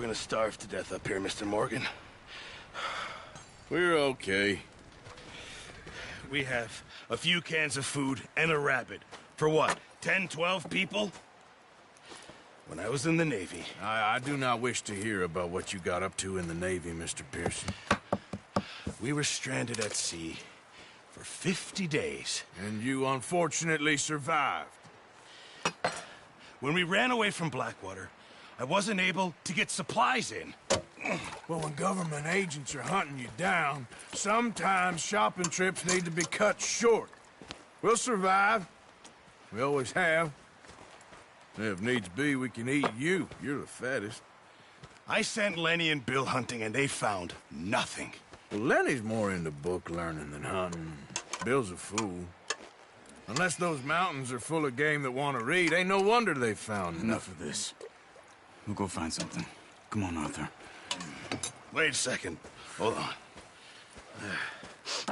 we're gonna starve to death up here, Mr. Morgan. We're okay. We have a few cans of food and a rabbit. For what, 10, 12 people? When I was in the Navy... I do not wish to hear about what you got up to in the Navy, Mr. Pearson. We were stranded at sea for 50 days. And you unfortunately survived. When we ran away from Blackwater, I wasn't able to get supplies in. Well, when government agents are hunting you down, sometimes shopping trips need to be cut short. We'll survive. We always have. If needs be, we can eat you. You're the fattest. I sent Lenny and Bill hunting, and they found nothing. Well, Lenny's more into book learning than hunting. Bill's a fool. Unless those mountains are full of game that want to read, ain't no wonder they found Enough of this. We'll go find something. Come on, Arthur. Wait a second. Hold on.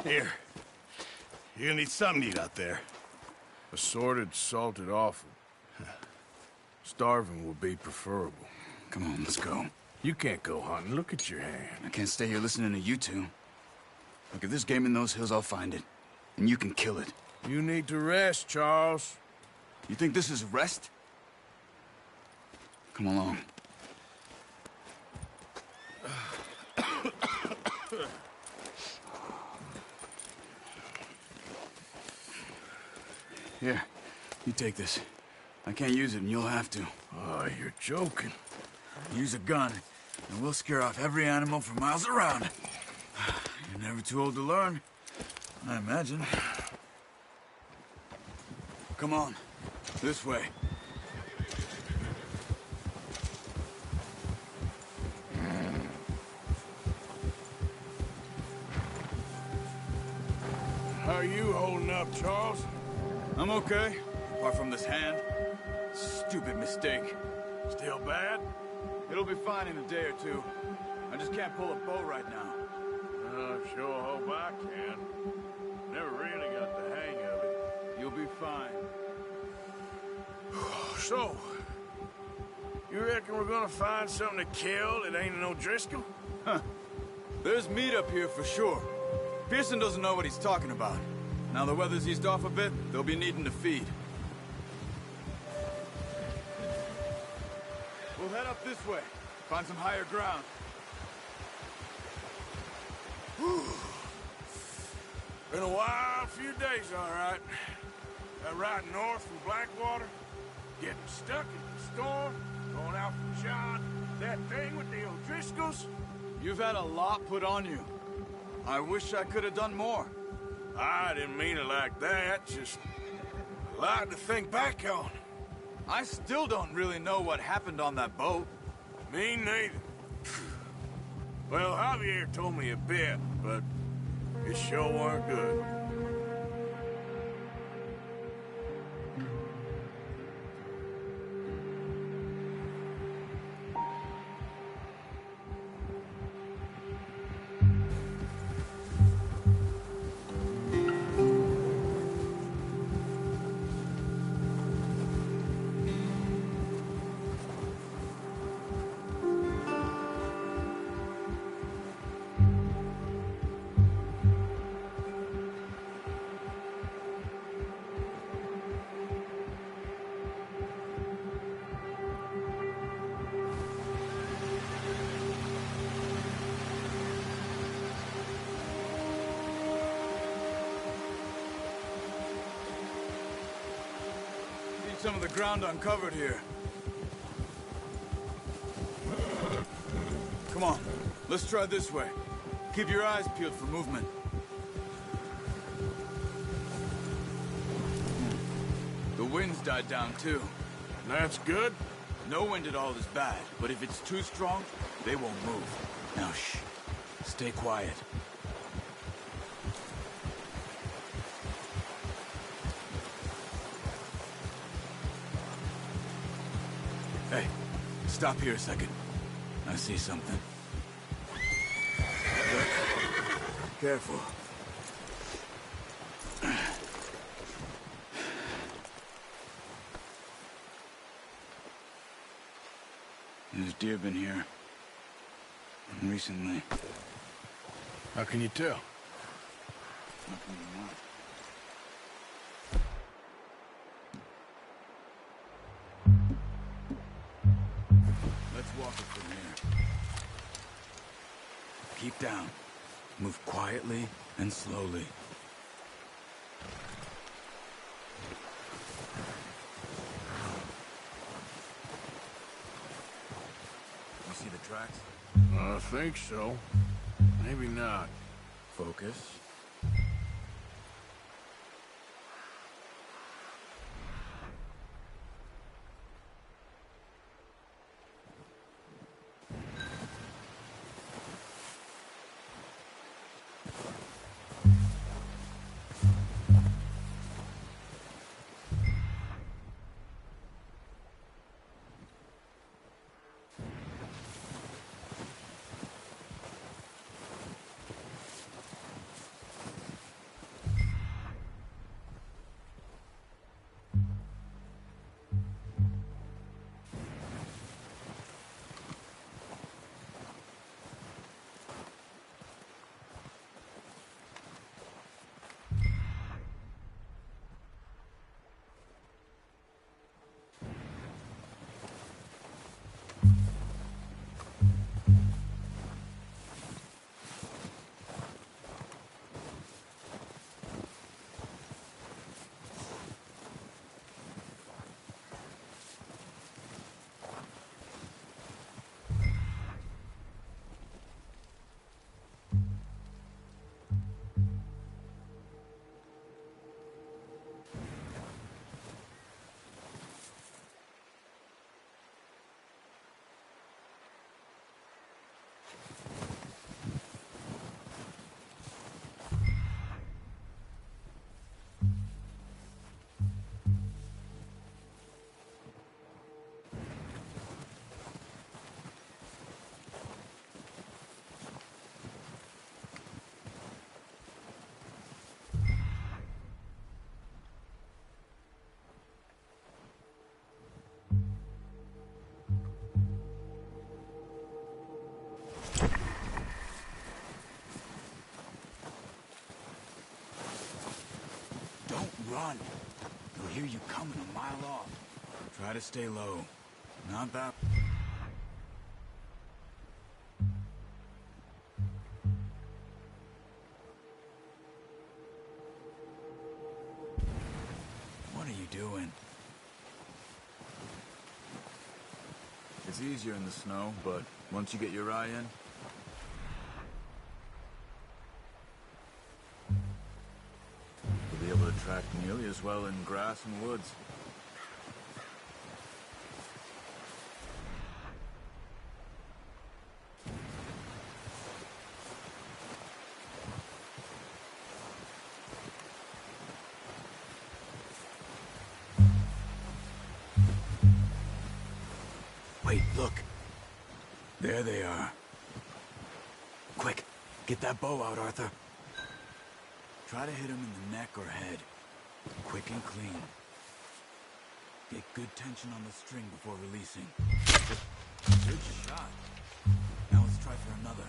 Here. You're gonna need something to eat out there. Assorted, salted offal. Starving will be preferable. Come on, let's go. You can't go hunting. Look at your hand. I can't stay here listening to you two. Look, if there's game in those hills, I'll find it. And you can kill it. You need to rest, Charles. You think this is rest? Come along. Here, you take this. I can't use it, and you'll have to. Oh, you're joking. Use a gun, and we'll scare off every animal for miles around. You're never too old to learn, I imagine. Come on, this way. How are you holding up, Charles? I'm okay, apart from this hand. Stupid mistake. Still bad? It'll be fine in a day or two. I just can't pull a bow right now. I sure hope I can. Never really got the hang of it. You'll be fine. So, you reckon we're gonna find something to kill that ain't no Driscoll? Huh. There's meat up here for sure. Pearson doesn't know what he's talking about. Now the weather's eased off a bit, they'll be needing to feed. We'll head up this way. Find some higher ground. Been a wild few days, all right. That ride north from Blackwater, getting stuck in the storm, going out from John, that thing with the O'Driscolls. You've had a lot put on you. I wish I could have done more. I didn't mean it like that, just a lot to think back on. I still don't really know what happened on that boat. Me neither. Well, Javier told me a bit, but it sure weren't good. Some of the ground uncovered here. Come on, let's try this way. Keep your eyes peeled for movement. The wind's died down too. That's good. No wind at all is bad, but if it's too strong, they won't move. Now shh, stay quiet. Hey, stop here a second. I see something. Look. Careful. There's deer been here. recently. How can you tell? How can you not? Let's walk it from here. Keep down. Move quietly and slowly. You see the tracks? I think so. Maybe not. Focus. Don't run. They'll hear you coming a mile off. Try to stay low. Not that... What are you doing? It's easier in the snow, but once you get your eye in... you'll be able to track nearly as well in grass and woods. Wait, look. There they are. Quick, get that bow out, Arthur. Try to hit him in the neck or head. Quick and clean. Get good tension on the string before releasing. Good shot. Now let's try for another.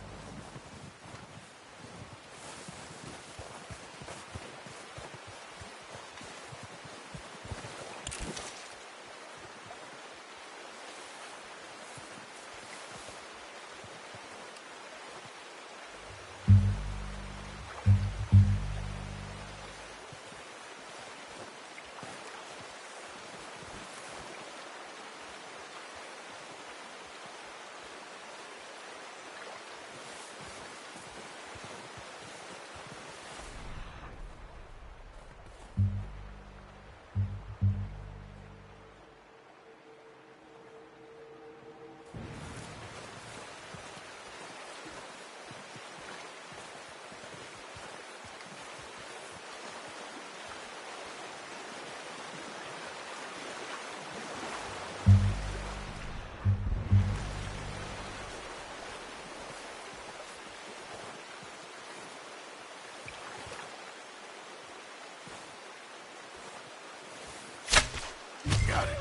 Got it.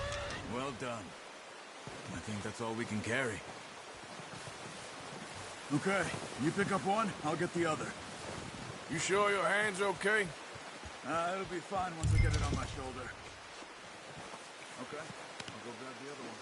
Well done. I think that's all we can carry. Okay, you pick up one, I'll get the other. You sure your hand's okay? It'll be fine once I get it on my shoulder. Okay, I'll go grab the other one.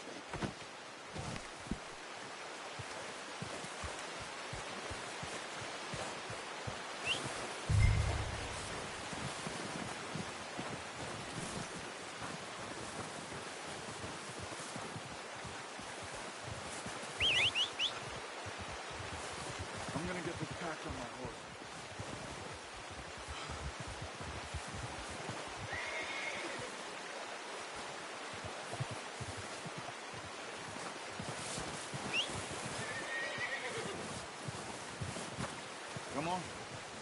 I'm gonna get this packed on my horse. Come on,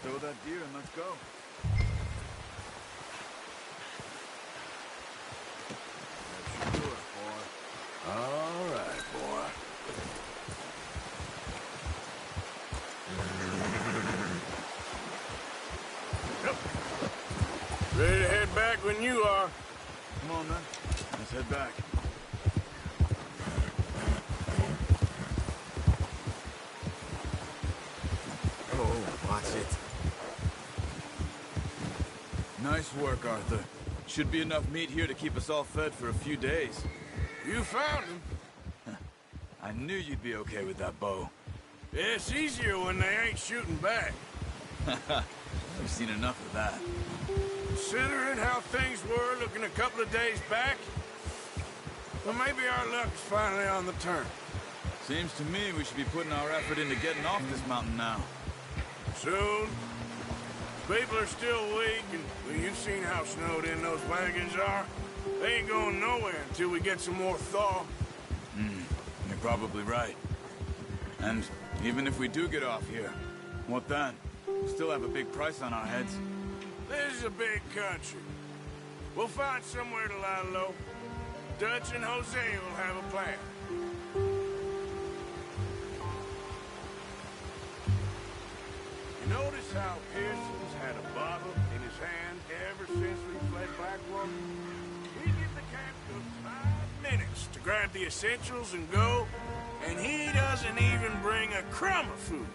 throw that deer and let's go. That should do it, boy. All right, boy. Yep. Ready to head back when you are. Come on, then. Let's head back. Oh, watch it. Nice work, Arthur. Should be enough meat here to keep us all fed for a few days. You found him. I knew you'd be okay with that bow. It's easier when they ain't shooting back. We've seen enough of that. Considering how things were looking a couple of days back, well, maybe our luck's finally on the turn. Seems to me we should be putting our effort into getting off this mountain now. Soon. People are still weak, and well, you've seen how snowed in those wagons are. They ain't going nowhere until we get some more thaw. You're probably right. And even if we do get off here, what then? We still have a big price on our heads. This is a big country. We'll find somewhere to lie low. Dutch and Jose will have a plan. You notice how Pearson's had a bottle in his hand ever since we fled Blackwater? We give the camp cook 5 minutes to grab the essentials and go, and he doesn't even bring a crumb of food.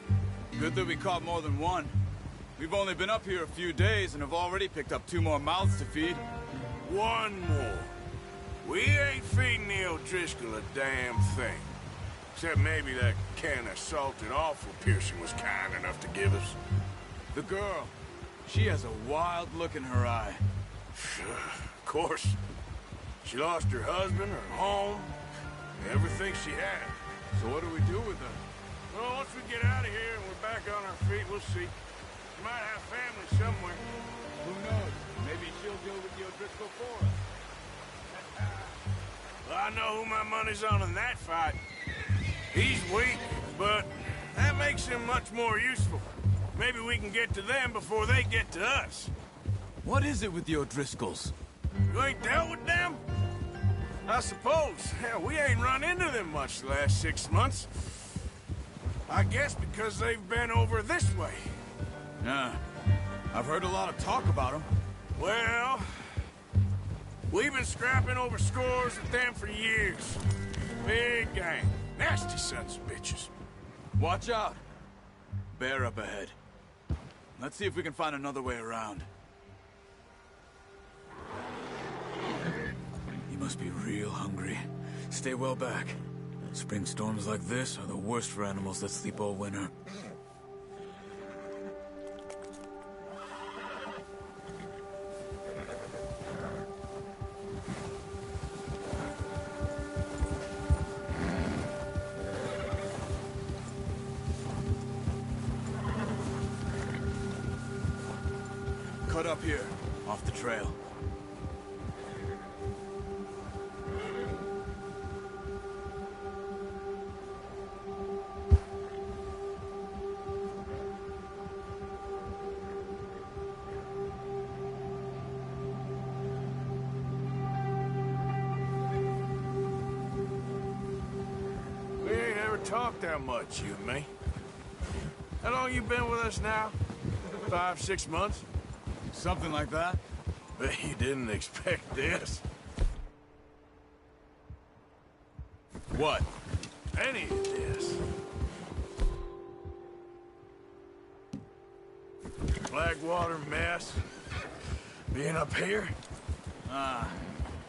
Good that we caught more than one. We've only been up here a few days and have already picked up 2 more mouths to feed. One more. We ain't feeding the O'Driscoll a damn thing. Except maybe that can of salted offal Pearson was kind enough to give us. The girl, she has a wild look in her eye. Of course. She lost her husband, her home, everything she had. So what do we do with her? Well, once we get out of here and we're back on our feet, we'll see. She might have family somewhere. Who knows? Maybe she'll deal with the O'Driscoll for us. Well, I know who my money's on in that fight. He's weak, but that makes him much more useful. Maybe we can get to them before they get to us. What is it with the O'Driscolls? You ain't dealt with them? I suppose. Hell, we ain't run into them much the last 6 months. I guess because they've been over this way. Yeah, I've heard a lot of talk about them. Well, we've been scrapping over scores with them for years. Big gang. Nasty sons of bitches. Watch out. Bear up ahead. Let's see if we can find another way around. You must be real hungry. Stay well back. Spring storms like this are the worst for animals that sleep all winter. Cut up here, off the trail. We ain't ever talked that much, you and me. How long you been with us now? 5, 6 months? Something like that? Bet you didn't expect this. What? Any of this. Blackwater mess. Being up here?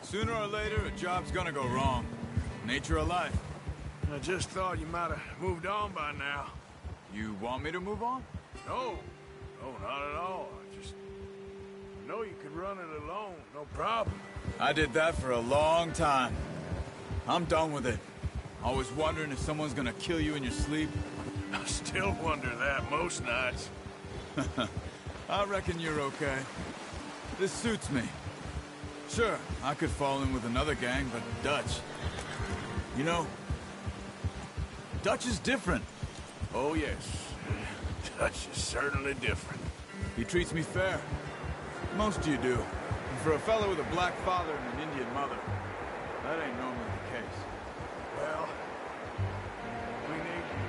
Sooner or later, a job's gonna go wrong. Nature of life. I just thought you might have moved on by now. You want me to move on? No. No, not at all. I just know you could run it alone, no problem. I did that for a long time. I'm done with it. Always wondering if someone's gonna kill you in your sleep. I still wonder that most nights. I reckon you're okay. This suits me. Sure, I could fall in with another gang, but Dutch... You know, Dutch is different. Oh, yes. Dutch is certainly different. He treats me fair. Most of you do. And for a fellow with a black father and an Indian mother, that ain't normally the case. Well, we need you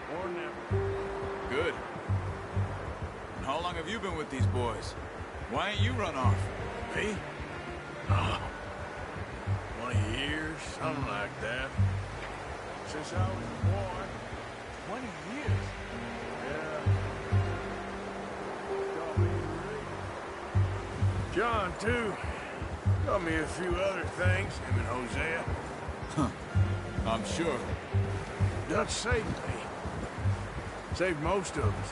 now. Or never. Good. And how long have you been with these boys? Why ain't you run off? Me? Oh, 20 years, something like that. Since I was a boy. 20 years? Yeah. Taught me to read. John, too. Taught me a few other things, him and Hosea. I'm sure. Dutch saved me. Saved most of us.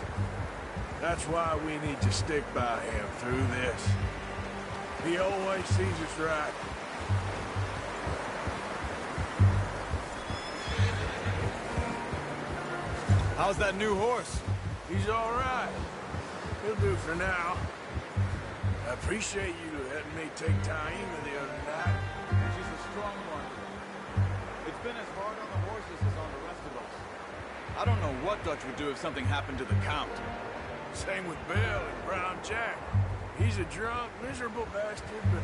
That's why we need to stick by him through this. He always sees us right. How's that new horse? He's all right. He'll do for now. I appreciate you letting me take Taima the other night. She's a strong one. It's been as hard on the horses as on the rest of us. I don't know what Dutch would do if something happened to the Count. Same with Bill and Brown Jack. He's a drunk, miserable bastard, but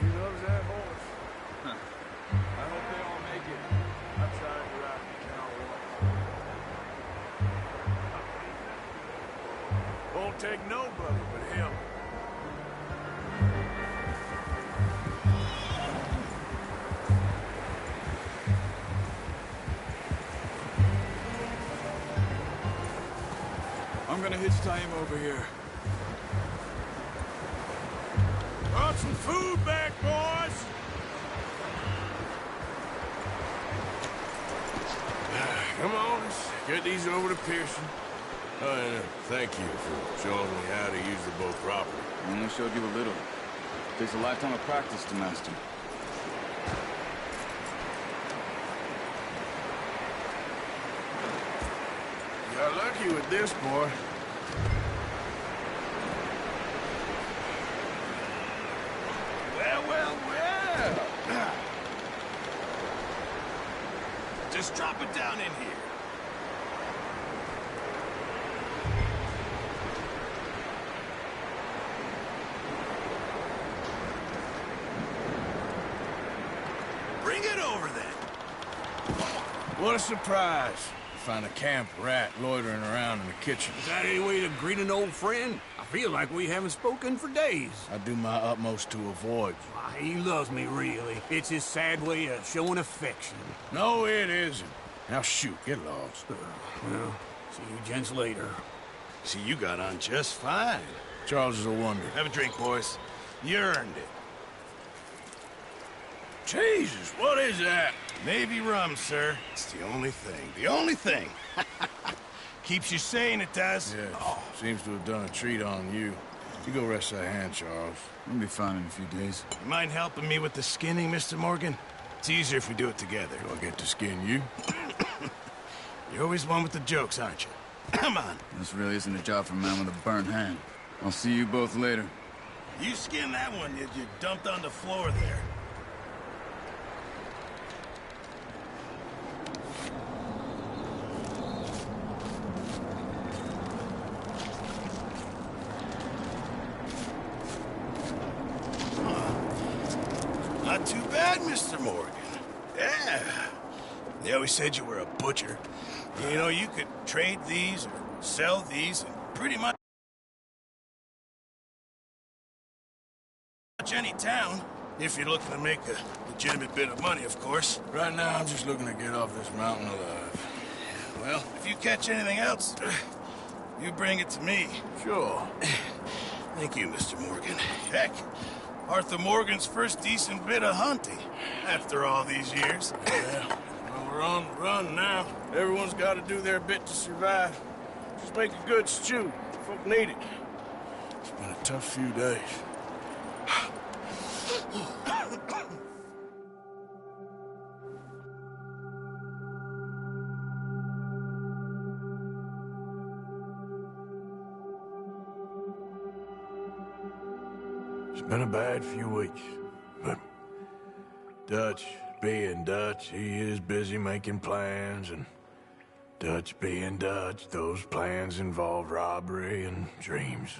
he loves that horse. I hope they all make it. I tried to ride the Count once. Won't take no brother but him. I'm gonna hitch Taima over here. Brought some food back, boys! Come on, let's get these over to Pearson. Oh, and thank you for showing me how to use the boat properly. I only showed you a little. Takes a lifetime of practice to master. You got lucky with this, boy. Well. Just drop it down in here. Bring it over then. What a surprise. Find a camp rat loitering around in the kitchen. Is that any way to greet an old friend? I feel like we haven't spoken for days. I do my utmost to avoid you. Why, he loves me, really. It's his sad way of showing affection. No, it isn't. Now shoot, get lost. Well, see you gents later. See, you got on just fine. Charles is a wonder. Have a drink, boys. You earned it. Jesus, what is that? Navy rum, sir. It's the only thing. The only thing. Keeps you sane, it does. Yeah, seems to have done a treat on you. You go rest that hand, Charles. I'll be fine in a few days. You mind helping me with the skinning, Mr. Morgan? It's easier if we do it together. Do I get to skin you? You're always one with the jokes, aren't you? Come on. This really isn't a job for a man with a burnt hand. I'll see you both later. You skin that one you dumped on the floor there. Not too bad, Mr. Morgan. Yeah. They always said you were a butcher. You know, you could trade these or sell these in pretty much any town. If you're looking to make a legitimate bit of money, of course. Right now, I'm just looking to get off this mountain alive. Well, if you catch anything else, you bring it to me. Sure. Thank you, Mr. Morgan. Heck, Arthur Morgan's first decent bit of hunting after all these years. Yeah, well, we're on the run now. Everyone's got to do their bit to survive. Just make a good stew. Folk need it. It's been a tough few days. It's been a bad few weeks, but Dutch being Dutch, he is busy making plans, and Dutch being Dutch, those plans involve robbery and dreams.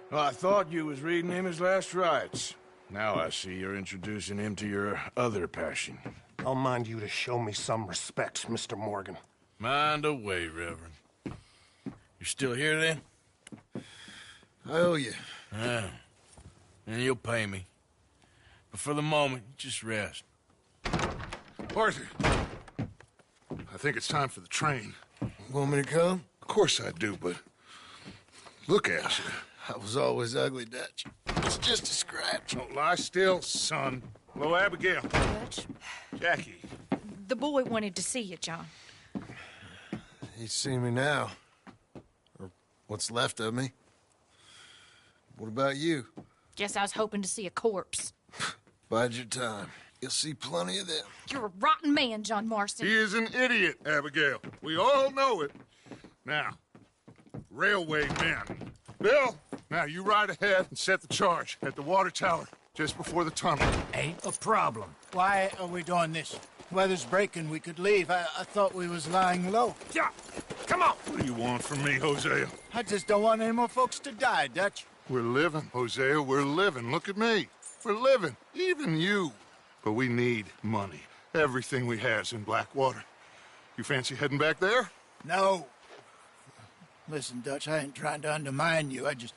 Well, I thought you was reading him his last rites. Now I see you're introducing him to your other passion. I'll mind you to show me some respect, Mr. Morgan. Mind away, Reverend. You still here, then? I owe you. Yeah. And you'll pay me. But for the moment, just rest. Arthur, I think it's time for the train. Want me to come? Of course I do, but look at you. I was always ugly, Dutch. It's just a scratch. Don't lie still, son. Hello, Abigail. Dutch, Jackie. the boy wanted to see you, John. He's seen me now. Or what's left of me. What about you? Guess I was hoping to see a corpse. Bide your time. You'll see plenty of them. You're a rotten man, John Marston. He is an idiot, Abigail. We all know it. Now, railway men. Bill, now you ride ahead and set the charge at the water tower just before the tunnel. Ain't a problem. Why are we doing this? Weather's breaking, we could leave. I thought we was lying low. Yeah, come on. What do you want from me, Hosea? I just don't want any more folks to die, Dutch. We're living, Hosea, we're living. Look at me. We're living, even you. But we need money. Everything we has in Blackwater. You fancy heading back there? No. Listen, Dutch, I ain't trying to undermine you. I just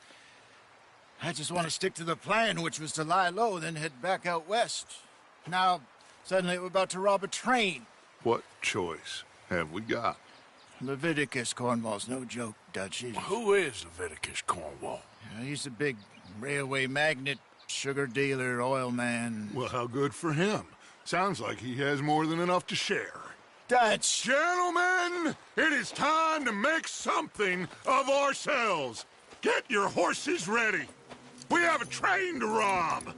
want to stick to the plan, which was to lie low, then head back out west. Now, suddenly we're about to rob a train. What choice have we got? Leviticus Cornwall's no joke, Dutch. Who is Leviticus Cornwall? He's a big railway magnate, sugar dealer, oil man. Well, how good for him. Sounds like he has more than enough to share. Dutch! Gentlemen, it is time to make something of ourselves. Get your horses ready. We have a train to rob.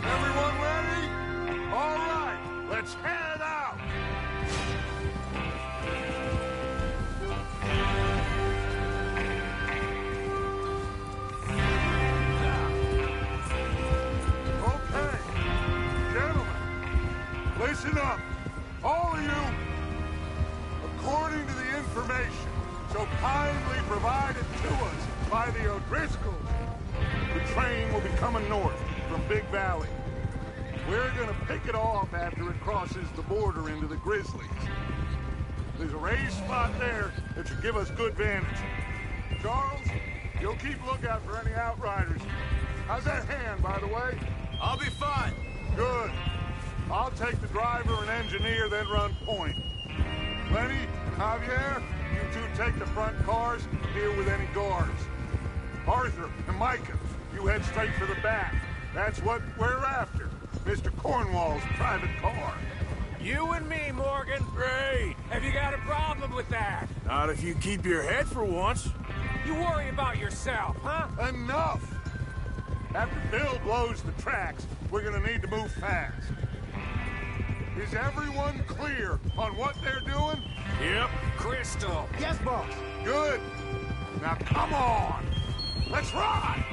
Everyone ready? All right, let's head out. Okay, gentlemen, listen up. All of you, according to the information so kindly provided to us by the O'Driscolls, the train will be coming north from Big Valley. We're gonna pick it off after it crosses the border into the Grizzlies. There's a raised spot there that should give us good vantage. Charles, you'll keep lookout for any outriders. How's that hand, by the way? I'll be fine. Good. I'll take the driver and engineer, then run point. Lenny and Javier, you two take the front cars and deal with any guards. Arthur and Micah, you head straight for the back. That's what we're after. Mr. Cornwall's private car. You and me, Morgan. Great. Have you got a problem with that? Not if you keep your head for once. You worry about yourself, huh? Enough! After Bill blows the tracks, we're gonna need to move fast. Is everyone clear on what they're doing? Yep. Crystal. Yes, boss. Good. Now come on. Let's ride!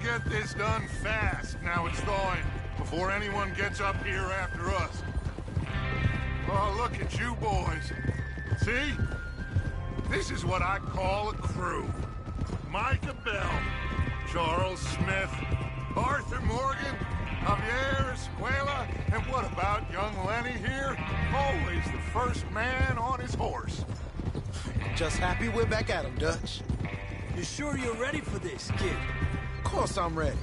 get this done fast. Now it's thawing, before anyone gets up here after us. Oh, look at you boys. See? This is what I call a crew. Micah Bell, Charles Smith, Arthur Morgan, Javier Escuela, and what about young Lenny here? Always the first man on his horse. Just happy we're back at him, Dutch. You sure you're ready for this, kid? Of course I'm ready.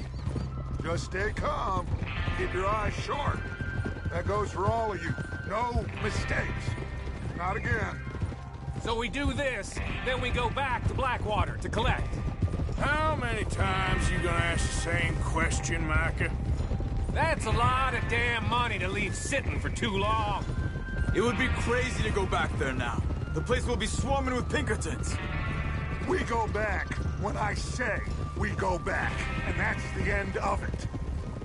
Just stay calm. Keep your eyes sharp. That goes for all of you. No mistakes. Not again. So we do this, then we go back to Blackwater to collect. How many times you gonna ask the same question, Micah? That's a lot of damn money to leave sitting for too long. It would be crazy to go back there now. The place will be swarming with Pinkertons. We go back when I say we go back, and that's the end of it.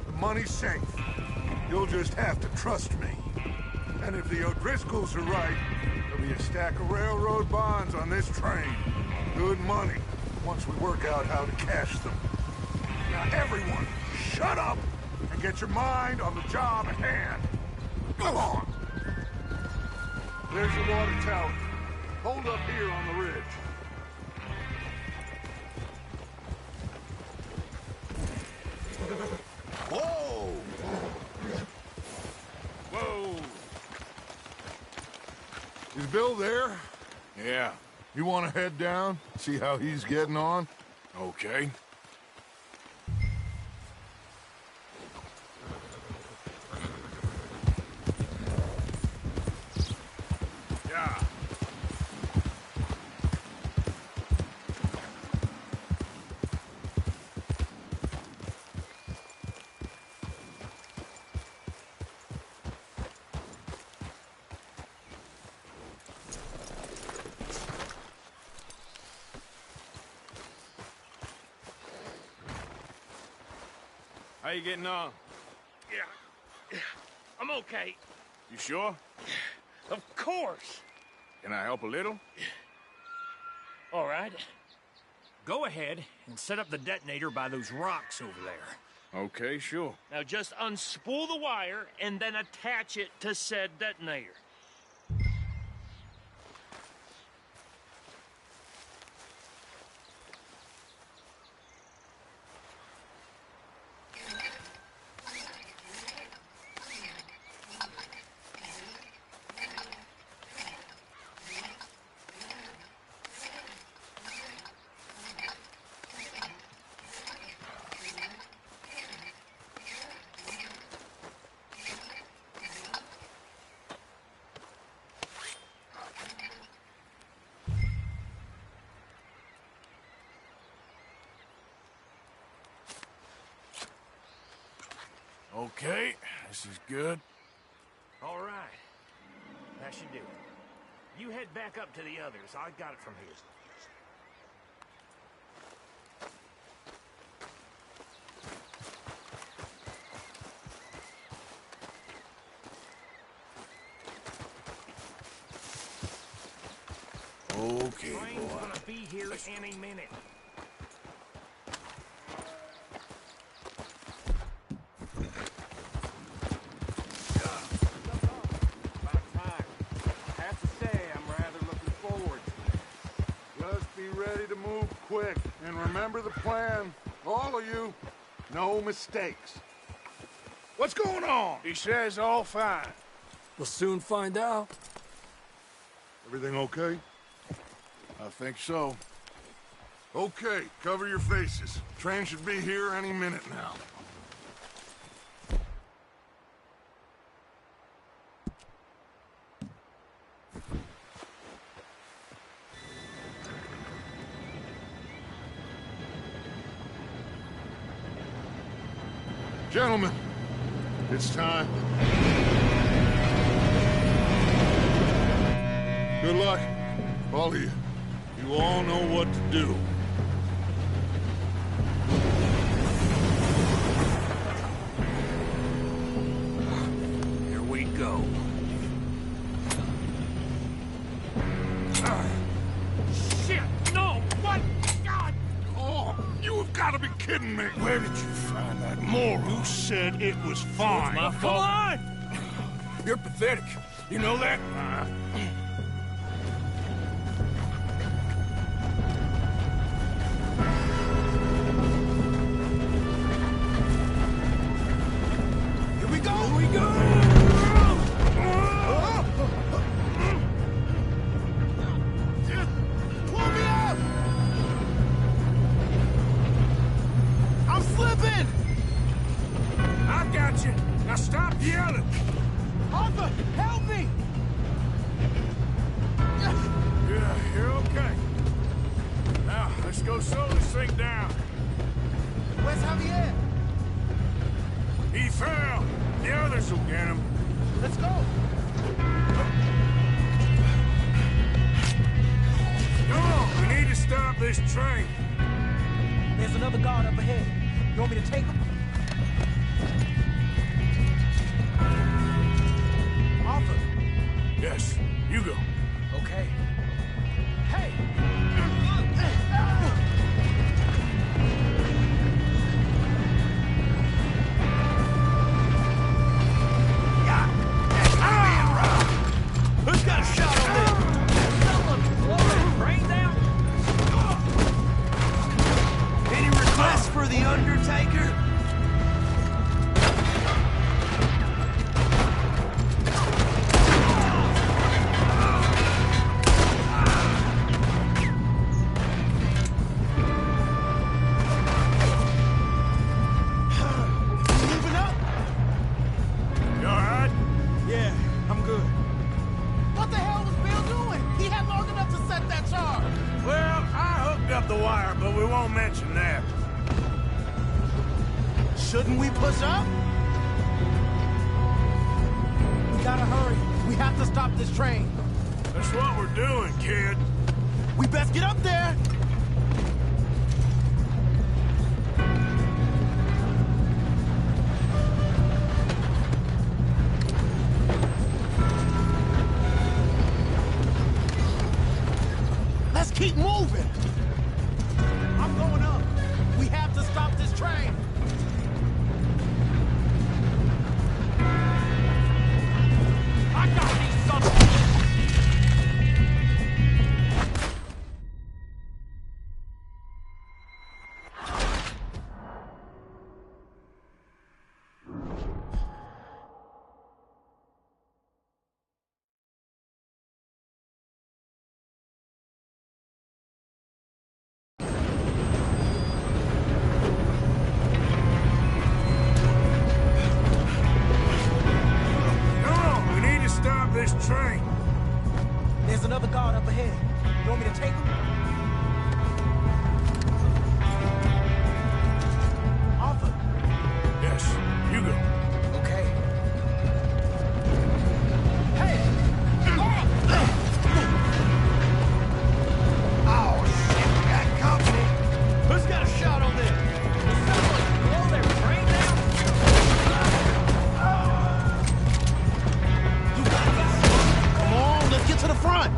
The money's safe. You'll just have to trust me. And if the O'Driscolls are right, there'll be a stack of railroad bonds on this train. Good money, once we work out how to cash them. Now everyone, shut up and get your mind on the job at hand. Come on! There's the water tower. Hold up here on the ridge. Whoa! Whoa! Is Bill there? Yeah. You want to head down, see how he's getting on? Okay. Yeah. How you getting on? Yeah, I'm okay. You sure? Of course. Can I help a little? All right. Go ahead and set up the detonator by those rocks over there. Okay, sure. Now just unspool the wire and then attach it to said detonator. Okay, this is good. All right. That should do it. You head back up to the others. I got it from here. Okay, Train's boy. gonna be here any minute. About time. I have to say, I'm rather looking forward to it. Just be ready to move quick. And remember the plan. All of you, no mistakes. What's going on? He says all fine. We'll soon find out. Everything okay? I think so. Okay, cover your faces. Train should be here any minute now. Gentlemen, it's time. Good luck, all of you. You all know what to do. Here we go. Shit! No! What? God! Oh, you have got to be kidding me. me, where did you find that moron? You said it was fine. My fault. Come on! You're pathetic. You know that? Here we go! Here we go! Pull me up! I'm slipping! I got you. Now stop yelling. Arthur, help me! Yeah, you're okay. Now, let's go slow this thing down. Where's Javier? He fell. The others will get him. Let's go! Come on, we need to stop this train. There's another guard up ahead. You want me to take him? Arthur. Yes, you go. Okay. Hey! Who's got a shot on this? Any requests for the Undertaker? Moving up? You all right? Yeah, I'm good. What the hell was Bill doing? He had long enough to set that charge. Well, I hooked up the wire, but we won't mention that. Shouldn't we push up? We gotta hurry. We have to stop this train. That's what we're doing, kid. We best get up there. Let's keep moving. I'm going up. We have to stop this train. I got these something. Come on, we need to stop this train. There's another guard up ahead. You want me to take him? Arthur. Yes, you go. Okay. Hey! Oh, shit, we got company. Who's got a shot on this? Come on, let's get to the front.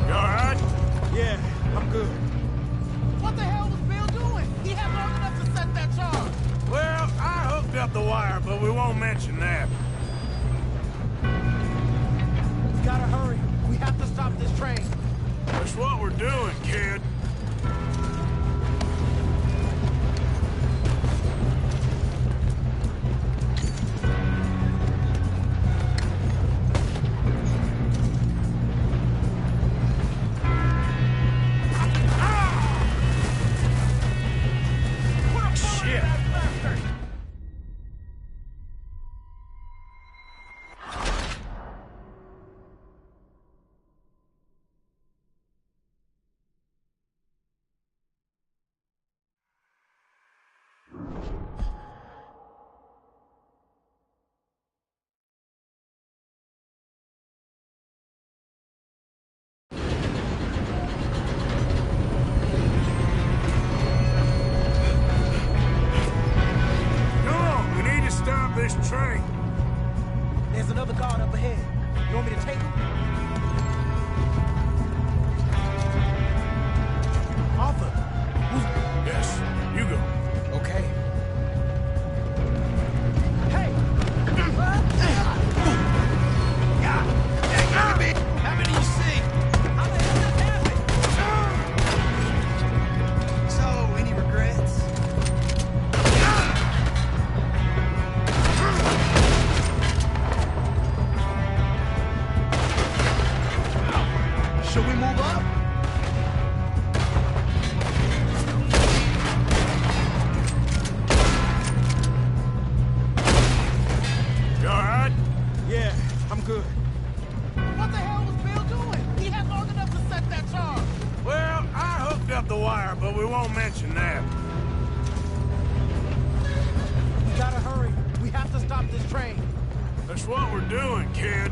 You all right? Yeah, I'm good. What the hell was Bill doing? He had long enough to set that charge. Well, I hooked up the wire, but we won't mention that. We gotta hurry. We have to stop this train. That's what we're doing, kid. up the wire, but we won't mention that. We gotta hurry. We have to stop this train. That's what we're doing, kid.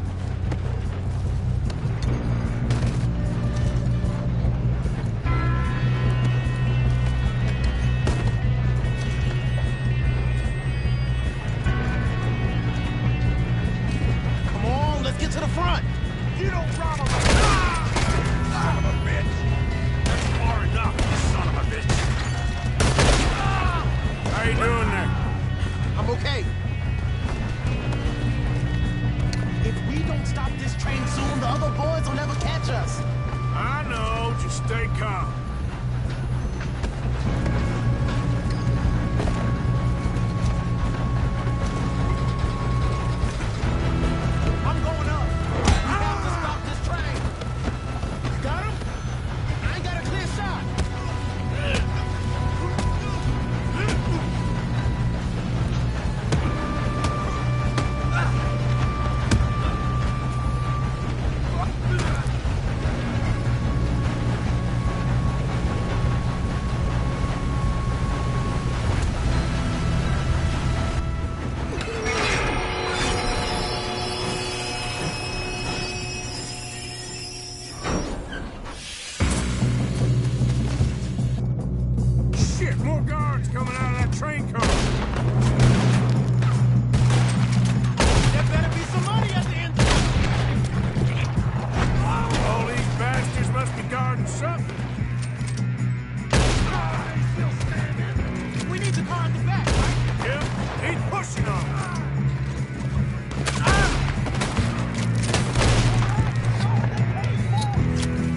Come on, let's get to the front. You don't rob him! Son of a bitch! That's far enough, you son of a bitch! How you doing there? I'm okay. If we don't stop this train soon, the other boys will never catch us. I know, just stay calm. I'm going up. We have to stop this train. You got him? I ain't got a clear shot. Shit, more guards coming out of that train car. There better be some money at the end. All these bastards must be guarding something. We need the car at the back, right? Yep, keep pushing on them.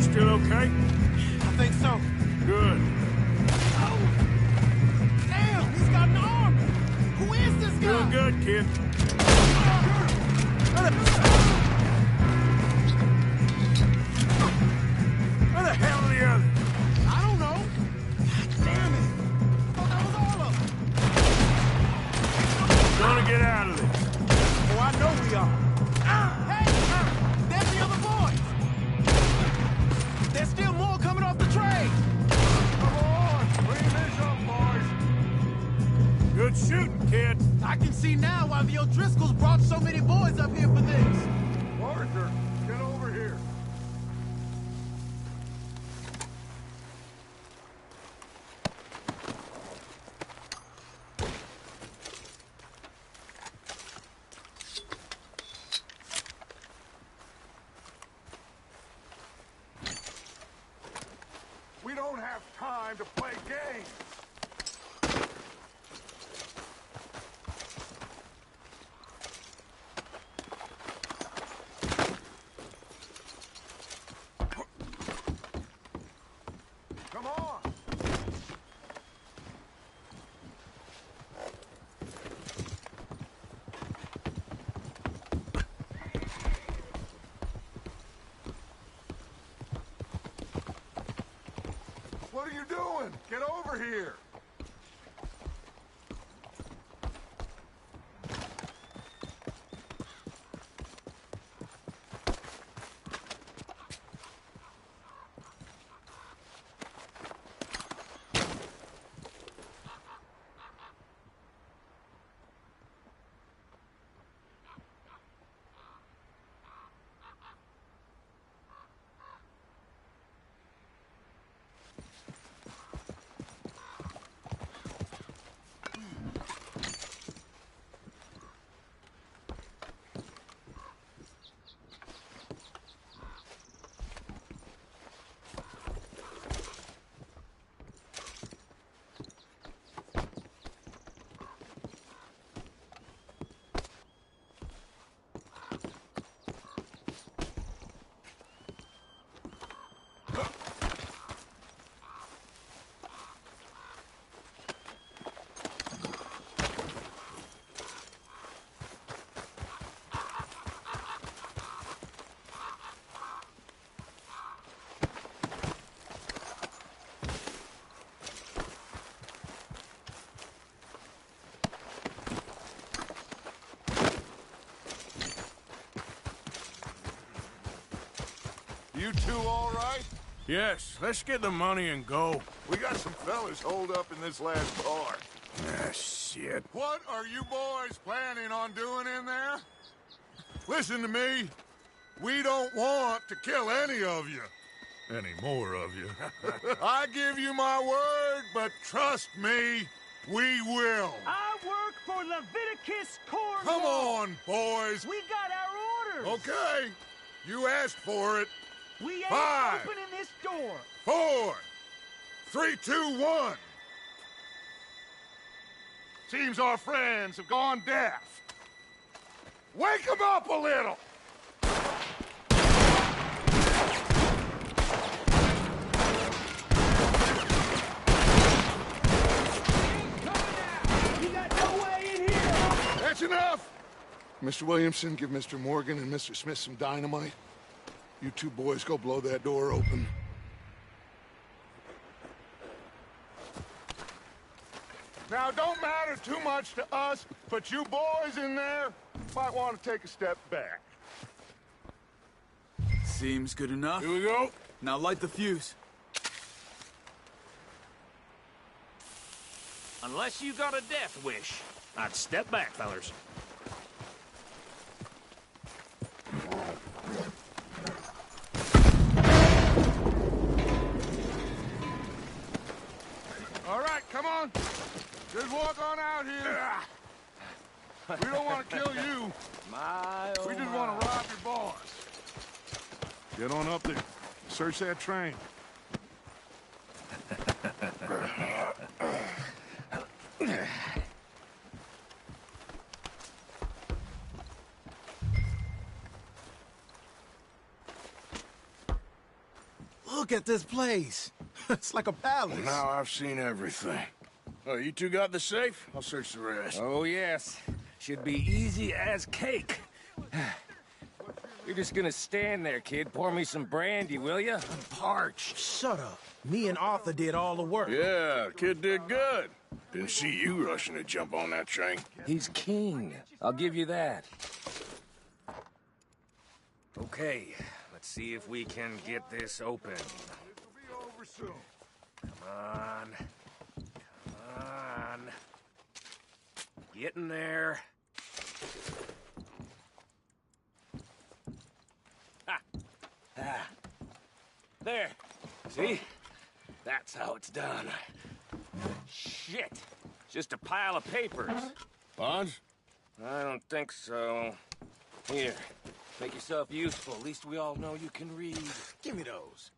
Still okay? I think so. Good. Damn, he's got an arm. Who is this guy? Doing good, kid. Where the hell are the others? I don't know. Damn it. I thought that was all of them. Gonna get out of this. Oh, I know we are. Hey, there's the other boys. There's still more coming off the train. Come on! Clean this up, boys! Good shooting, kid. I can see now why the O'Driscolls brought so many boys up here for this. Arthur, get over here. We don't have time to play games. Come on. What are you doing? Get over here. You two all right? Yes, let's get the money and go. We got some fellas holed up in this last bar. Ah, shit. What are you boys planning on doing in there? Listen to me. We don't want to kill any of you. Any more of you. I give you my word, but trust me, we will. I work for Leviticus Cornwall. Come on, boys. We got our orders. Okay. You asked for it. We ain't 5, opening this door. 4, 3, 2, 1. Seems our friends have gone deaf. Wake them up a little. You got no way in here. That's enough. Mr. Williamson, give Mr. Morgan and Mr. Smith some dynamite. You two boys go blow that door open. Now, don't matter too much to us, but you boys in there might want to take a step back. Seems good enough. Here we go. Now light the fuse. Unless you got a death wish, I'd step back, fellers. All right, come on. Just walk on out here. We don't want to kill you. We just want to rob your boss. Get on up there. Search that train. Look at this place. It's like a palace. Now I've seen everything. Oh, you two got the safe? I'll search the rest. Oh, yes. Should be easy as cake. You're just gonna stand there, kid. Pour me some brandy, will ya? I'm parched. Shut up. Me and Arthur did all the work. Yeah, kid did good. Didn't see you rushing to jump on that train. He's king. I'll give you that. Okay, let's see if we can get this open. It'll be over soon. Come on. Come on. Get in there. Ah. There. See? That's how it's done. Shit. Just a pile of papers. Bonds? I don't think so. Here. Make yourself useful. At least we all know you can read. Give me those.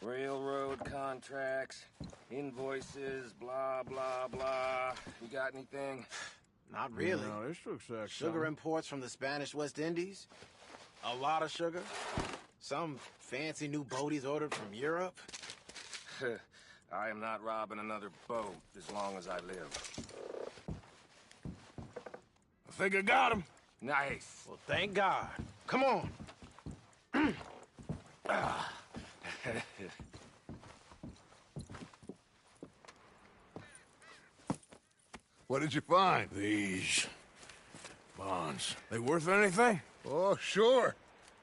Railroad contracts, invoices, blah, blah, blah. You got anything? Not really. No, this looks like Sugar something. imports from the Spanish West Indies. A lot of sugar. Some fancy new boat he's ordered from Europe. I am not robbing another boat as long as I live. I think I got him. Nice. Well, thank God. Come on. What did you find? These bonds. They worth anything? Oh, sure.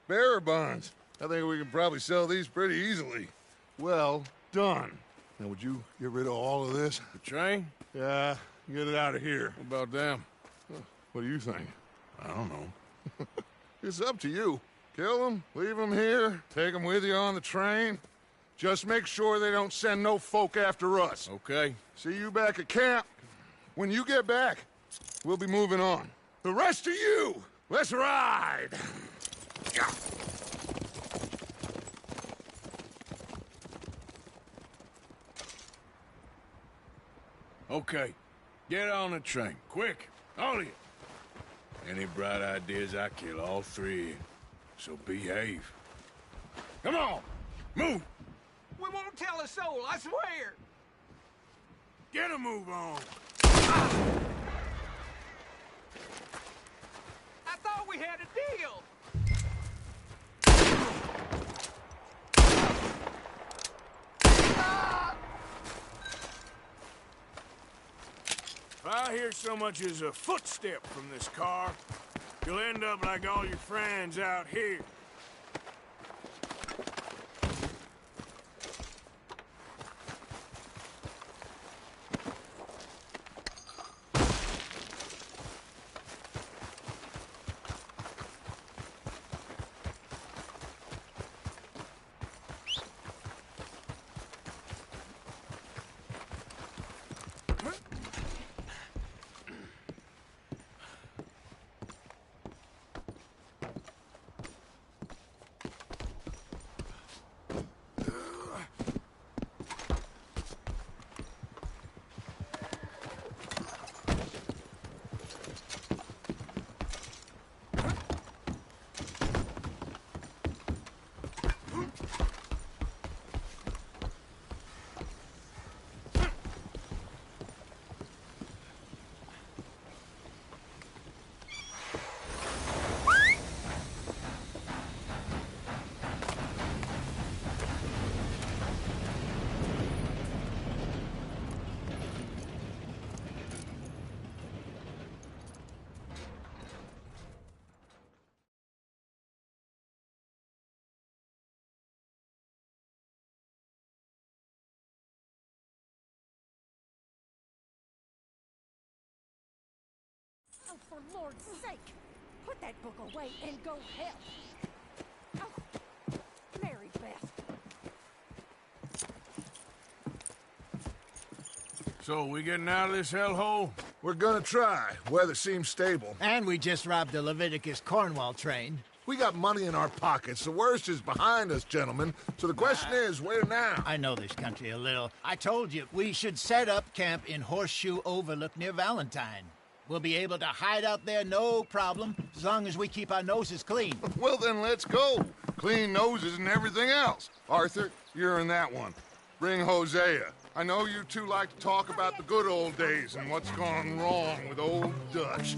Bearer bonds. I think we can probably sell these pretty easily. Well done. Now, would you get rid of all of this? The train? Yeah, get it out of here. What about them? What do you think? I don't know. It's up to you. Kill them, leave them here, take them with you on the train. Just make sure they don't send no folk after us. Okay. See you back at camp. When you get back, we'll be moving on. The rest of you, let's ride! Okay. Get on the train. Quick. All of you. Any bright ideas, I kill all three of you. So behave. Come on! Move! We won't tell a soul, I swear. Get a move on! I thought we had a deal. If I hear so much as a footstep from this car, you'll end up like all your friends out here. for Lord's sake! Put that book away and go help! Oh, Mary Beth. So, we getting out of this hellhole? We're gonna try. Weather seems stable. And we just robbed the Leviticus Cornwall train. We got money in our pockets. The worst is behind us, gentlemen. So the question is, where now? I know this country a little. I told you, we should set up camp in Horseshoe Overlook near Valentine. We'll be able to hide out there no problem, as long as we keep our noses clean. Well, then let's go. Clean noses and everything else. Arthur, you're in that one. Bring Hosea. I know you two like to talk about the good old days and what's gone wrong with old Dutch.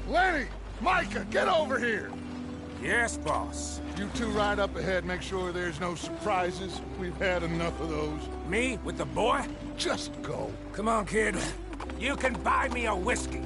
Lenny! Micah, get over here! Yes, boss. You two ride up ahead, make sure there's no surprises. We've had enough of those. Me with the boy? Just go. Come on, kid. You can buy me a whiskey.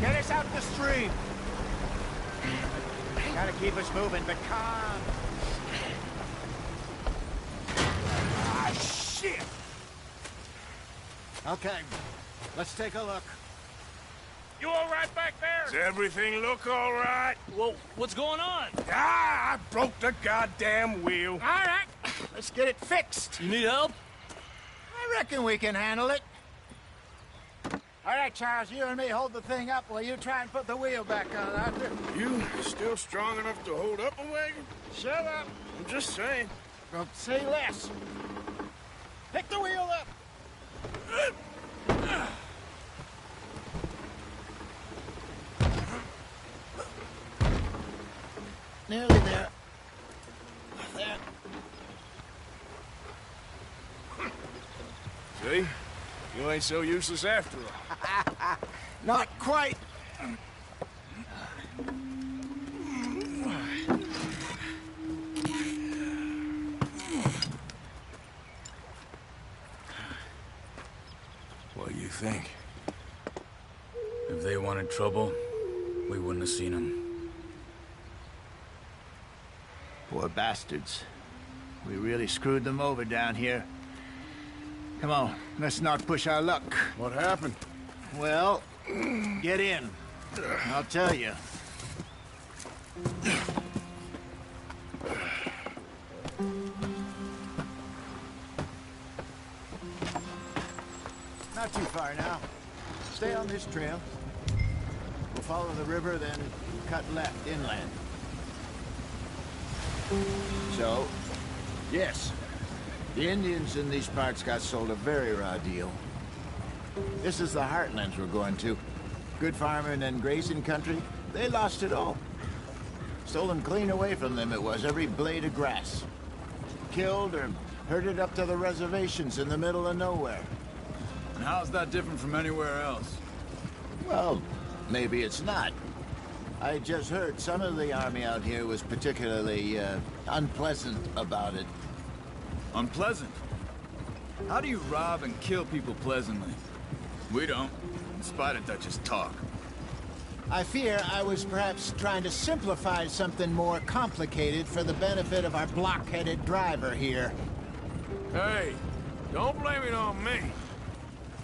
Get us out the stream. Gotta keep us moving, but calm. Ah, shit! Okay, let's take a look. You all right back there? Does everything look all right? Well, what's going on? Ah, I broke the goddamn wheel. All right, let's get it fixed. You need help? I reckon we can handle it. All right, Charles, you and me hold the thing up while you try and put the wheel back on, Arthur. You still strong enough to hold up a wagon? Shut up. I'm just saying. Well, say less. Pick the wheel up. Nearly there. There. See? You ain't so useless after all. Not quite. What do you think? If they wanted trouble, we wouldn't have seen them. Poor bastards. We really screwed them over down here. Come on, let's not push our luck. What happened? Well, get in. I'll tell you. Not too far now. Stay on this trail. We'll follow the river, then cut left inland. So, yes, the Indians in these parts got sold a very raw deal. This is the heartlands we're going to. Good farming and grazing country, they lost it all. Stolen clean away from them it was, every blade of grass. Killed or herded up to the reservations in the middle of nowhere. And how's that different from anywhere else? Well, maybe it's not. I just heard some of the army out here was particularly, unpleasant about it. Unpleasant? How do you rob and kill people pleasantly? We don't, in spite of Dutch's talk. I fear I was perhaps trying to simplify something more complicated for the benefit of our block-headed driver here. Hey, don't blame it on me.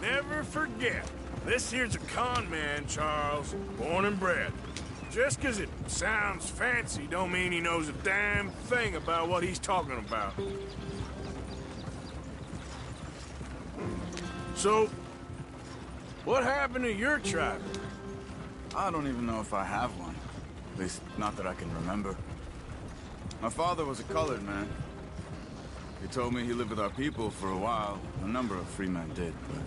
Never forget, this here's a con man, Charles, born and bred. Just 'cause it sounds fancy don't mean he knows a damn thing about what he's talking about. So, what happened to your tribe? I don't even know if I have one. At least, not that I can remember. My father was a colored man. He told me he lived with our people for a while. A number of free men did, but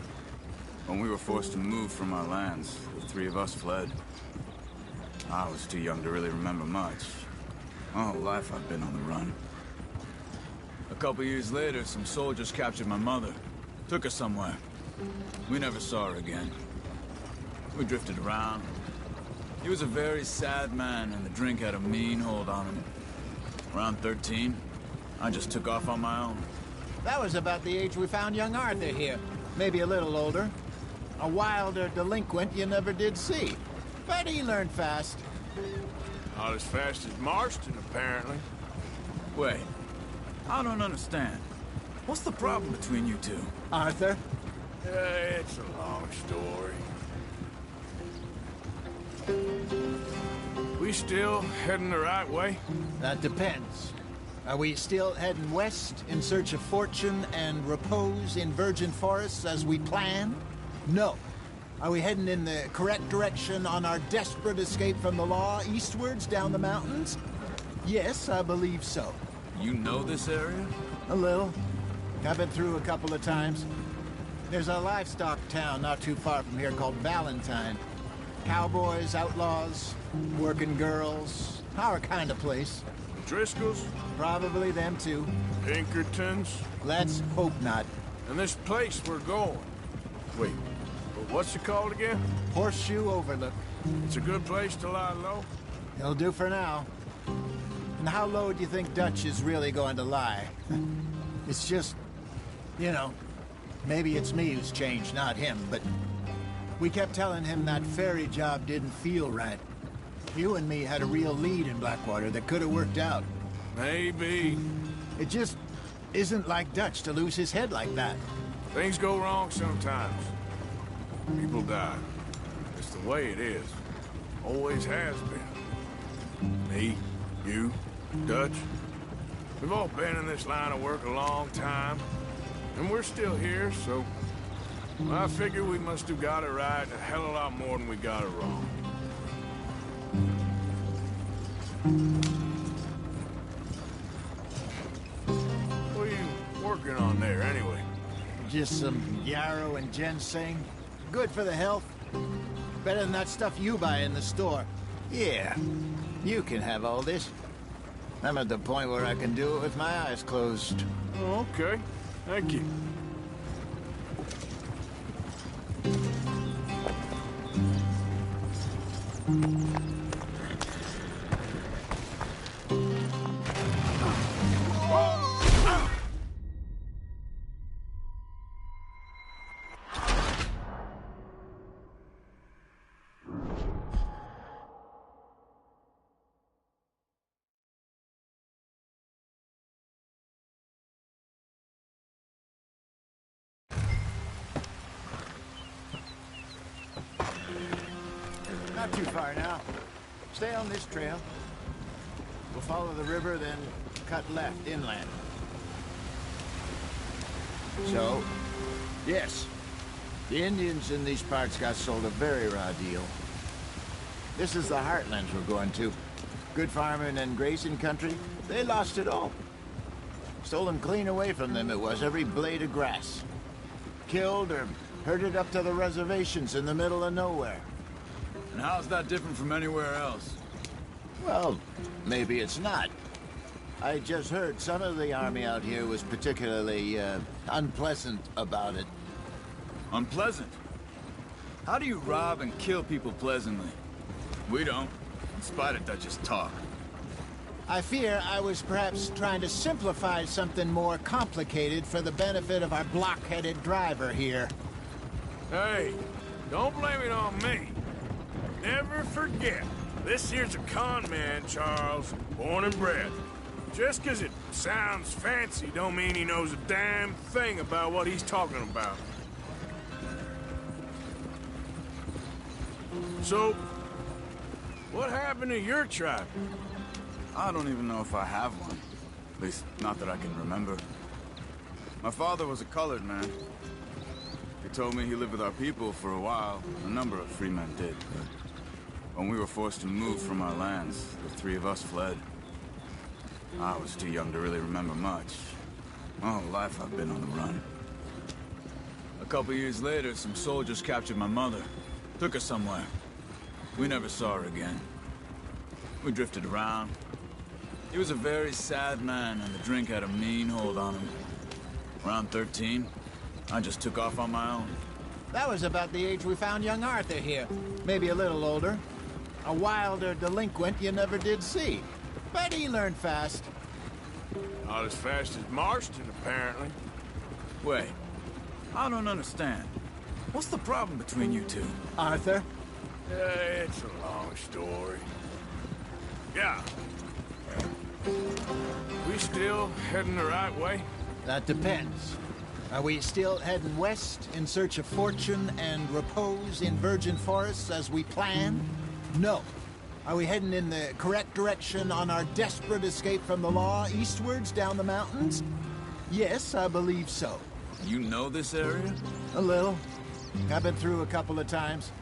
when we were forced to move from our lands, the three of us fled. I was too young to really remember much. My whole life I've been on the run. A couple years later, some soldiers captured my mother. Took her somewhere. We never saw her again. We drifted around. He was a very sad man, and the drink had a mean hold on him. Around 13, I just took off on my own. That was about the age we found young Arthur here. Maybe a little older. A wilder delinquent you never did see. But he learned fast. Not as fast as Marston, apparently. Wait, I don't understand. What's the problem between you two? Arthur? It's a long story. We still heading the right way? That depends. Are we still heading west in search of fortune and repose in virgin forests as we planned? No. Are we heading in the correct direction on our desperate escape from the law eastwards down the mountains? Yes, I believe so. You know this area? A little. I've been through a couple of times. There's a livestock town not too far from here called Valentine. Cowboys, outlaws, working girls, our kind of place. Driscolls? Probably them too. Pinkertons? Let's hope not. And this place we're going. Wait, what's it called again? Horseshoe Overlook. It's a good place to lie low? It'll do for now. And how low do you think Dutch is really going to lie? It's just, you know, maybe it's me who's changed, not him, but we kept telling him that ferry job didn't feel right. You and me had a real lead in Blackwater that could have worked out. Maybe. It just isn't like Dutch to lose his head like that. Things go wrong sometimes. People die. It's the way it is. Always has been. Me, you, Dutch. We've all been in this line of work a long time. And we're still here, so I figure we must have got it right a hell of a lot more than we got it wrong. What are you working on there, anyway? Just some yarrow and ginseng. Good for the health. Better than that stuff you buy in the store. Yeah, you can have all this. I'm at the point where I can do it with my eyes closed. Oh, okay. Thank you. Not too far now. Stay on this trail. We'll follow the river, then cut left inland. So, yes, the Indians in these parts got sold a very raw deal. This is the heartlands we're going to. Good farming and grazing country, they lost it all. Stolen clean away from them it was, every blade of grass. Killed or herded up to the reservations in the middle of nowhere. And how's that different from anywhere else? Well, maybe it's not. I just heard some of the army out here was particularly, unpleasant about it. Unpleasant? How do you rob and kill people pleasantly? We don't, in in spite of Dutch's talk. I fear I was perhaps trying to simplify something more complicated for the benefit of our block-headed driver here. Hey, don't blame it on me. Never forget, this here's a con man, Charles, born and bred. Just 'cause it sounds fancy don't mean he knows a damn thing about what he's talking about. So, what happened to your tribe? I don't even know if I have one. At least, not that I can remember. My father was a colored man. He told me he lived with our people for a while. A number of free men did, but when we were forced to move from our lands, the three of us fled. I was too young to really remember much. My whole life I've been on the run. A couple years later, some soldiers captured my mother. Took her somewhere. We never saw her again. We drifted around. He was a very sad man, and the drink had a mean hold on him. Around 13, I just took off on my own. That was about the age we found young Arthur here. Maybe a little older. A wilder delinquent you never did see. But he learned fast. Not as fast as Marston, apparently. Wait, I don't understand. What's the problem between you two? Arthur? It's a long story. Yeah. We still heading the right way? That depends. Are we still heading west in search of fortune and repose in virgin forests as we planned? No. Are we heading in the correct direction on our desperate escape from the law eastwards down the mountains? Yes, I believe so. You know this area? A little. I've been through a couple of times.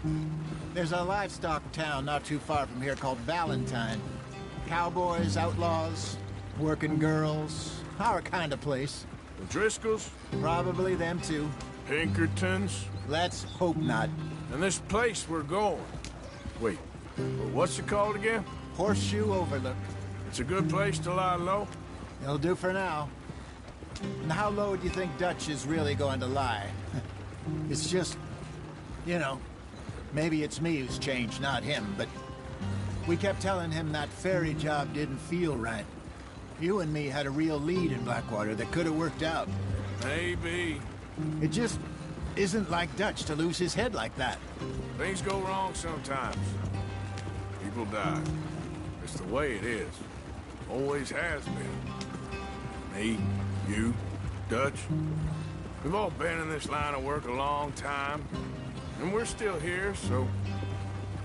There's a livestock town not too far from here called Valentine. Cowboys, outlaws, working girls, our kind of place. The Driscolls? Probably them too. Pinkertons? Let's hope not. And this place we're going. Wait, what's it called again? Horseshoe Overlook. It's a good place to lie low? It'll do for now. And how low do you think Dutch is really going to lie? It's just, you know, maybe it's me who's changed, not him, but we kept telling him that ferry job didn't feel right. You and me had a real lead in Blackwater that could have worked out. Maybe. It just isn't like Dutch to lose his head like that. Things go wrong sometimes. People die. It's the way it is. Always has been. Me, you, Dutch. We've all been in this line of work a long time, and we're still here, so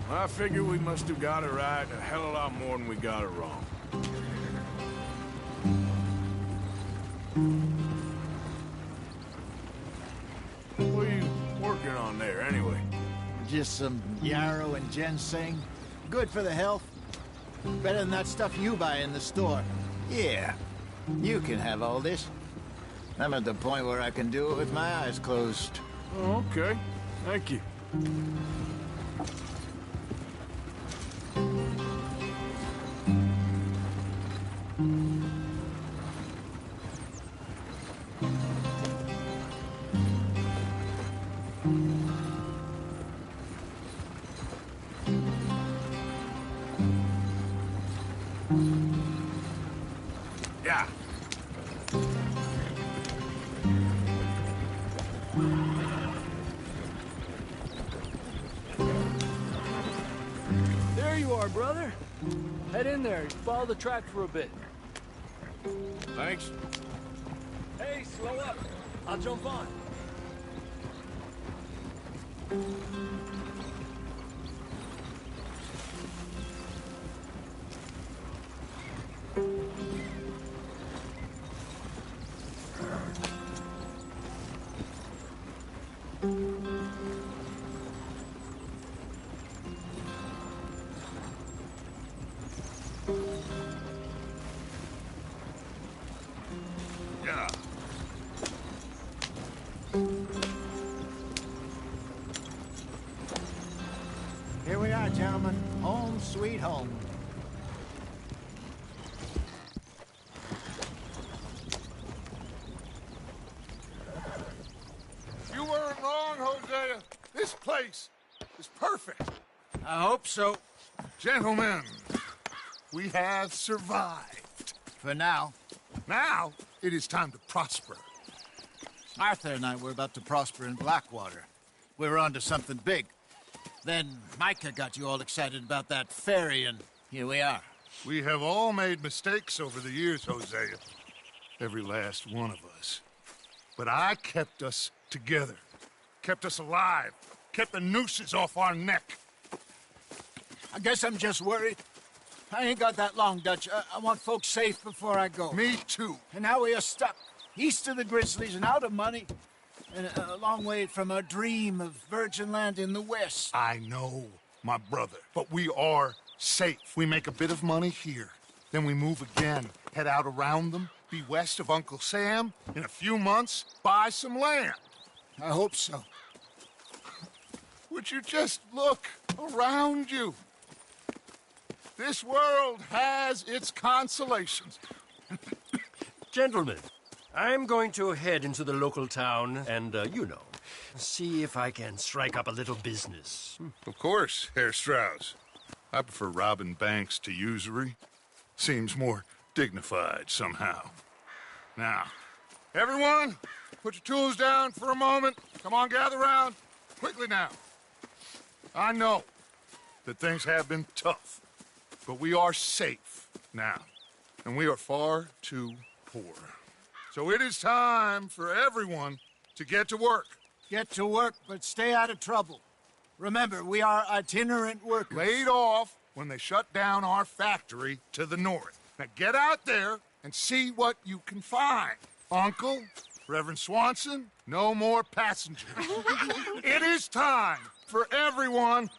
I figure we must have got it right a hell of a lot more than we got it wrong. What are you working on there, anyway? Just some yarrow and ginseng. Good for the health. Better than that stuff you buy in the store. Yeah, you can have all this. I'm at the point where I can do it with my eyes closed. Oh, okay. Thank you. Yeah. There you are, brother. Head in there. Follow the track for a bit. Thanks. Hey, slow up. I'll jump on. Yeah. Here we are, gentlemen. Home sweet home. You weren't wrong, Hosea. This place is perfect. I hope so. Gentlemen, We have survived. For now. Now, it is time to prosper. Arthur and I were about to prosper in Blackwater. We were onto something big. Then Micah got you all excited about that ferry, and here we are. We have all made mistakes over the years, Hosea. Every last one of us. But I kept us together. Kept us alive. Kept the nooses off our neck. I guess I'm just worried. I ain't got that long, Dutch. I want folks safe before I go. Me too. And now we are stuck east of the Grizzlies and out of money. And a long way from our dream of virgin land in the west. I know, my brother. But we are safe. We make a bit of money here. Then we move again. Head out around them. Be west of Uncle Sam. In a few months, buy some land. I hope so. Would you just look around you? This world has its consolations. Gentlemen, I'm going to head into the local town and, see if I can strike up a little business. Of course, Herr Strauss. I prefer robbing banks to usury. Seems more dignified somehow. Now, everyone, put your tools down for a moment. Come on, gather round. Quickly now. I know that things have been tough, but we are safe now, and we are far too poor. So it is time for everyone to get to work. Get to work, but stay out of trouble. Remember, we are itinerant workers. Laid off when they shut down our factory to the north. Now get out there and see what you can find. Uncle, Reverend Swanson, no more passengers. It is time for everyone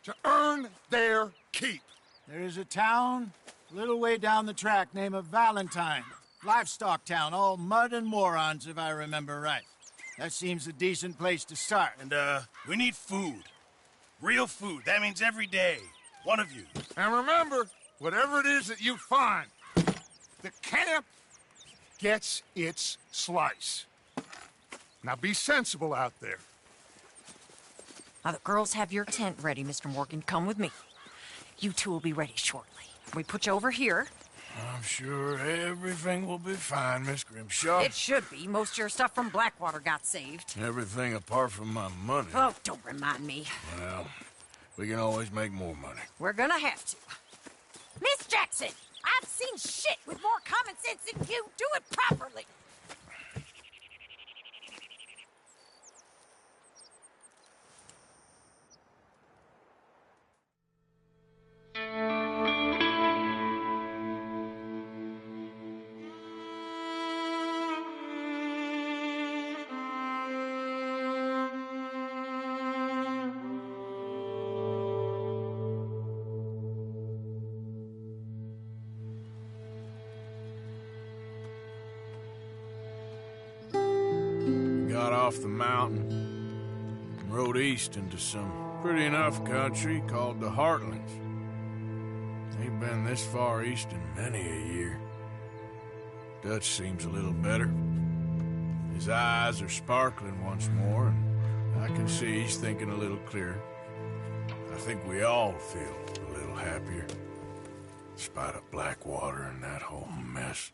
to earn their keep. There is a town a little way down the track named Valentine. Livestock town, all mud and morons, if I remember right. That seems a decent place to start. And, we need food. Real food. That means every day. One of you. And remember, whatever it is that you find, the camp gets its slice. Now be sensible out there. Now, the girls have your tent ready, Mr. Morgan. Come with me. You two will be ready shortly. We put you over here. I'm sure everything will be fine, Miss Grimshaw. It should be. Most of your stuff from Blackwater got saved. Everything apart from my money. Oh, don't remind me. Well, we can always make more money. We're gonna have to. Miss Jackson, I've seen shit with more common sense than you. Do it properly. Got off the mountain and rode east into some pretty enough country called the Heartlands. Ain't been this far east in many a year. Dutch seems a little better. His eyes are sparkling once more, and I can see he's thinking a little clearer. I think we all feel a little happier, in spite of Blackwater and that whole mess.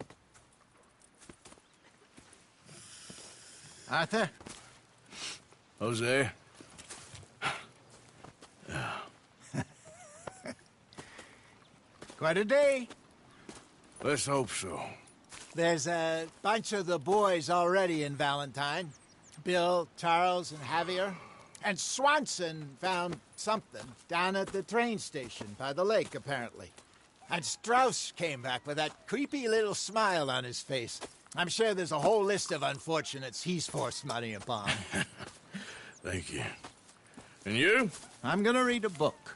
Arthur? Jose? Quite a day. Let's hope so. There's a bunch of the boys already in Valentine. Bill, Charles, and Javier. And Swanson found something down at the train station by the lake, apparently. And Strauss came back with that creepy little smile on his face. I'm sure there's a whole list of unfortunates he's forced money upon. Thank you. And you? I'm gonna read a book.